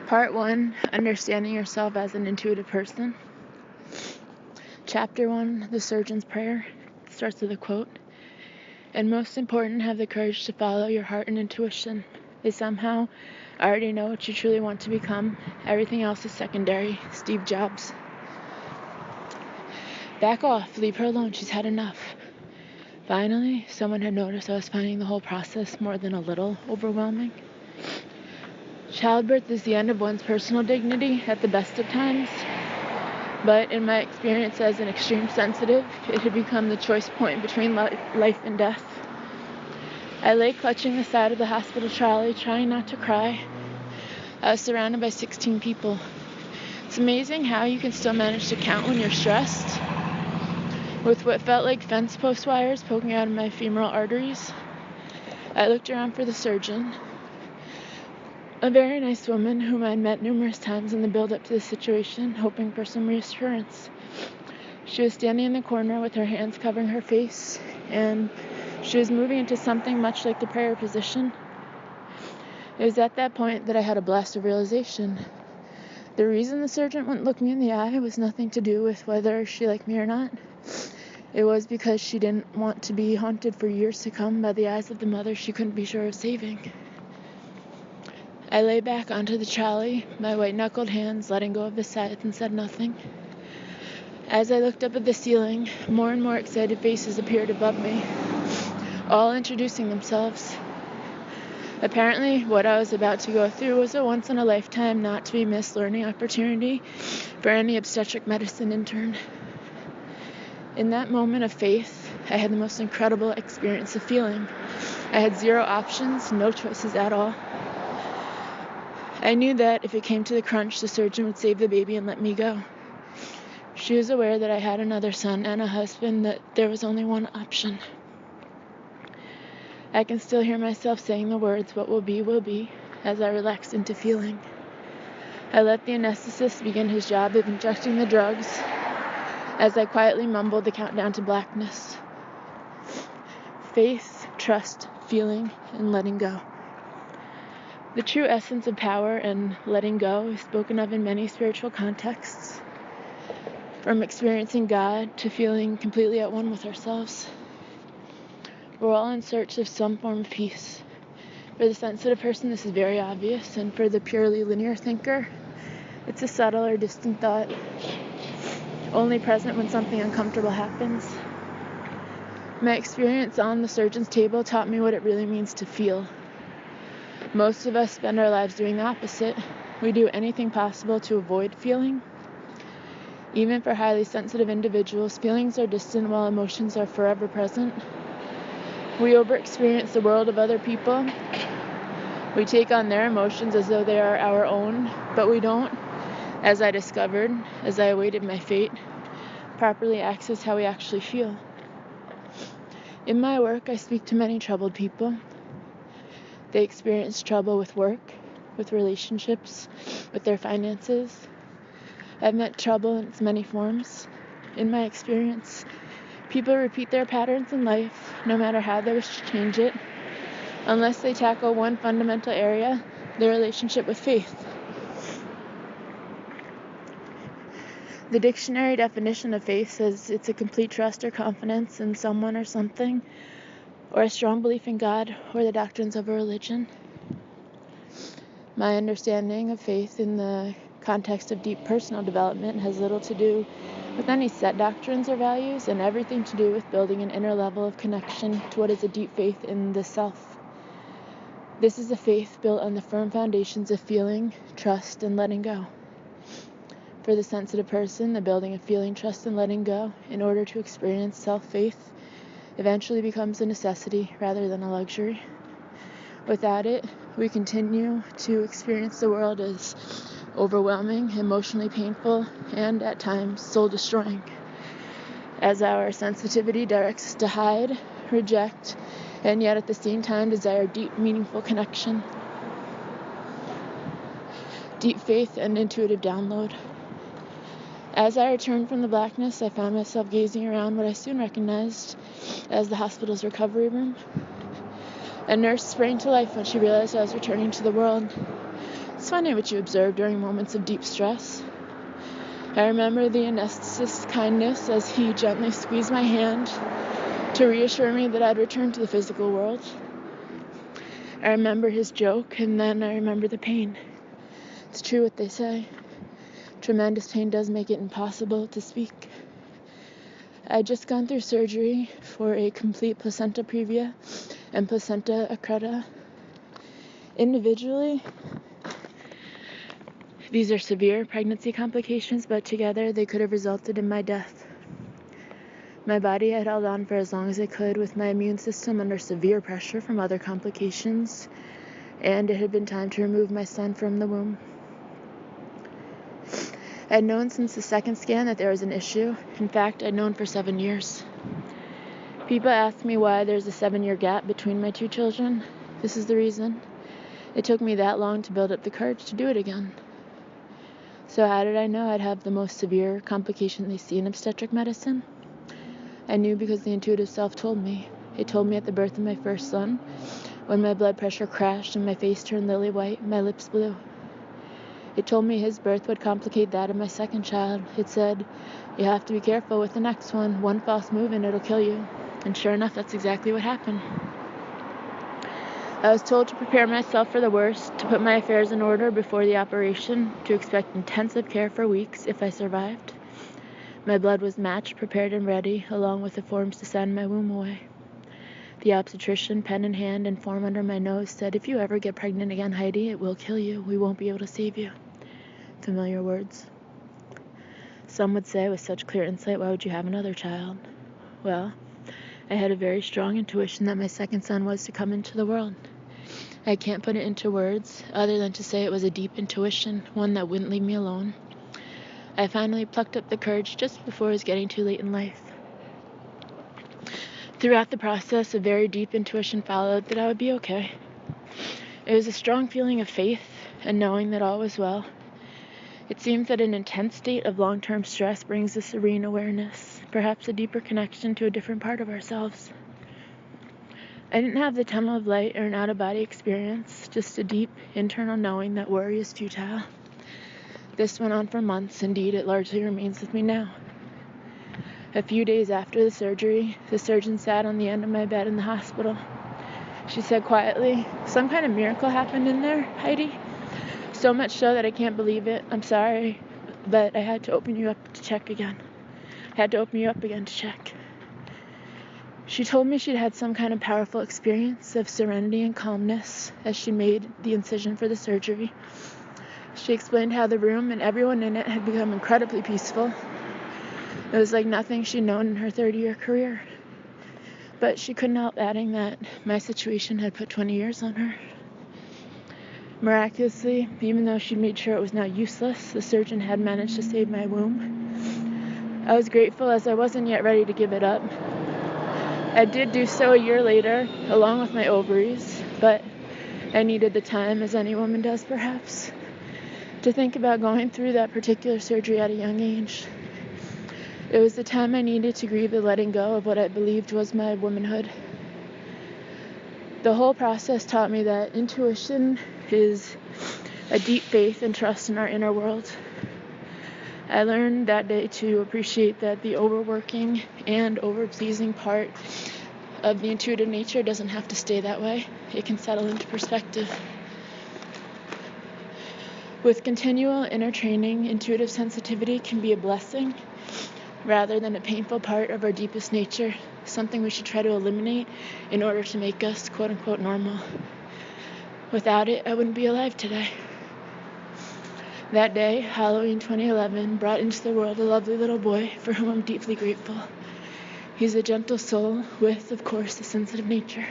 Part 1, Understanding Yourself as an Intuitive Person. Chapter 1, The Surgeon's Prayer. It starts with a quote. And most important, have the courage to follow your heart and intuition. They somehow already know what you truly want to become. Everything else is secondary. Steve Jobs. Back off. Leave her alone. She's had enough. Finally, someone had noticed I was finding the whole process more than a little overwhelming. Childbirth is the end of one's personal dignity at the best of times, but in my experience as an extreme sensitive, it had become the choice point between life and death. I lay clutching the side of the hospital trolley, trying not to cry. I was surrounded by 16 people. It's amazing how you can still manage to count when you're stressed. With what felt like fence post wires poking out of my femoral arteries, I looked around for the surgeon. A very nice woman whom I'd met numerous times in the build-up to the situation, hoping for some reassurance. She was standing in the corner with her hands covering her face, and she was moving into something much like the prayer position. It was at that point that I had a blast of realization. The reason the surgeon wouldn't look me in the eye was nothing to do with whether she liked me or not. It was because she didn't want to be haunted for years to come by the eyes of the mother she couldn't be sure of saving. I lay back onto the trolley, my white-knuckled hands letting go of the sides, and said nothing. As I looked up at the ceiling, more and more excited faces appeared above me, all introducing themselves. Apparently, what I was about to go through was a once-in-a-lifetime, not-to-be-missed learning opportunity for any obstetric medicine intern. In that moment of faith, I had the most incredible experience of feeling. I had zero options, no choices at all. I knew that if it came to the crunch, the surgeon would save the baby and let me go. She was aware that I had another son and a husband, that there was only one option. I can still hear myself saying the words, "What will be," as I relaxed into feeling. I let the anesthetist begin his job of injecting the drugs, as I quietly mumbled the countdown to blackness. Faith, trust, feeling, and letting go. The true essence of power and letting go is spoken of in many spiritual contexts, from experiencing God to feeling completely at one with ourselves. We're all in search of some form of peace. For the sensitive person, this is very obvious, and for the purely linear thinker, it's a subtle or distant thought, only present when something uncomfortable happens. My experience on the surgeon's table taught me what it really means to feel. Most of us spend our lives doing the opposite. We do anything possible to avoid feeling. Even for highly sensitive individuals, feelings are distant while emotions are forever present. We over-experience the world of other people. We take on their emotions as though they are our own, but we don't, as I discovered, as I awaited my fate, properly access how we actually feel. In my work, I speak to many troubled people. They experience trouble with work, with relationships, with their finances. I've met trouble in its many forms. In my experience, people repeat their patterns in life, no matter how they wish to change it, unless they tackle one fundamental area, their relationship with faith. The dictionary definition of faith says it's a complete trust or confidence in someone or something, or a strong belief in God or the doctrines of a religion. My understanding of faith in the context of deep personal development has little to do with any set doctrines or values, and everything to do with building an inner level of connection to what is a deep faith in the self. This is a faith built on the firm foundations of feeling, trust, and letting go. For the sensitive person, the building of feeling, trust, and letting go in order to experience self-faith eventually becomes a necessity rather than a luxury. Without it, we continue to experience the world as overwhelming, emotionally painful, and at times soul-destroying, as our sensitivity directs us to hide, reject, and yet at the same time desire deep, meaningful connection, deep faith, and intuitive download. As I returned from the blackness, I found myself gazing around what I soon recognized as the hospital's recovery room. A nurse sprang to life when she realized I was returning to the world. It's funny what you observe during moments of deep stress. I remember the anesthetist's kindness as he gently squeezed my hand to reassure me that I'd return to the physical world. I remember his joke, and then I remember the pain. It's true what they say. Tremendous pain does make it impossible to speak. I had just gone through surgery for a complete placenta previa and placenta accreta. Individually, these are severe pregnancy complications, but together they could have resulted in my death. My body had held on for as long as it could with my immune system under severe pressure from other complications, and it had been time to remove my son from the womb. I had known since the second scan that there was an issue. In fact, I'd known for 7 years. People ask me why there's a 7-year gap between my two children. This is the reason. It took me that long to build up the courage to do it again. So how did I know I'd have the most severe complication they see in obstetric medicine? I knew because the intuitive self told me. It told me at the birth of my first son, when my blood pressure crashed and my face turned lily white, my lips blue. It told me his birth would complicate that of my second child. It said, you have to be careful with the next one. One false move and it'll kill you. And sure enough, that's exactly what happened. I was told to prepare myself for the worst, to put my affairs in order before the operation, to expect intensive care for weeks if I survived. My blood was matched, prepared, and ready, along with the forms to send my womb away. The obstetrician, pen in hand and form under my nose, said, if you ever get pregnant again, Heidi, it will kill you. We won't be able to save you. Familiar words. Some would say, with such clear insight, why would you have another child? Well, I had a very strong intuition that my second son was to come into the world. I can't put it into words, other than to say it was a deep intuition, one that wouldn't leave me alone. I finally plucked up the courage just before it was getting too late in life. Throughout the process, a very deep intuition followed that I would be okay. It was a strong feeling of faith and knowing that all was well. It seems that an intense state of long-term stress brings a serene awareness, perhaps a deeper connection to a different part of ourselves. I didn't have the tunnel of light or an out-of-body experience, just a deep internal knowing that worry is futile. This went on for months. Indeed, it largely remains with me now. A few days after the surgery, the surgeon sat on the end of my bed in the hospital. She said quietly, some kind of miracle happened in there, Heidi. So much so that I can't believe it. I'm sorry, but I had to open you up to check again. She told me she'd had some kind of powerful experience of serenity and calmness as she made the incision for the surgery. She explained how the room and everyone in it had become incredibly peaceful. It was like nothing she'd known in her 30-year career. But she couldn't help adding that my situation had put 20 years on her. Miraculously, even though she made sure it was now useless, the surgeon had managed to save my womb. I was grateful as I wasn't yet ready to give it up. I did do so a year later, along with my ovaries, but I needed the time, as any woman does perhaps, to think about going through that particular surgery at a young age. It was the time I needed to grieve the letting go of what I believed was my womanhood. The whole process taught me that intuition is a deep faith and trust in our inner world. I learned that day to appreciate that the overworking and overpleasing part of the intuitive nature doesn't have to stay that way. It can settle into perspective. With continual inner training, intuitive sensitivity can be a blessing rather than a painful part of our deepest nature, something we should try to eliminate in order to make us quote-unquote normal. Without it, I wouldn't be alive today. That day, Halloween 2011, brought into the world a lovely little boy for whom I'm deeply grateful. He's a gentle soul with, of course, a sensitive nature.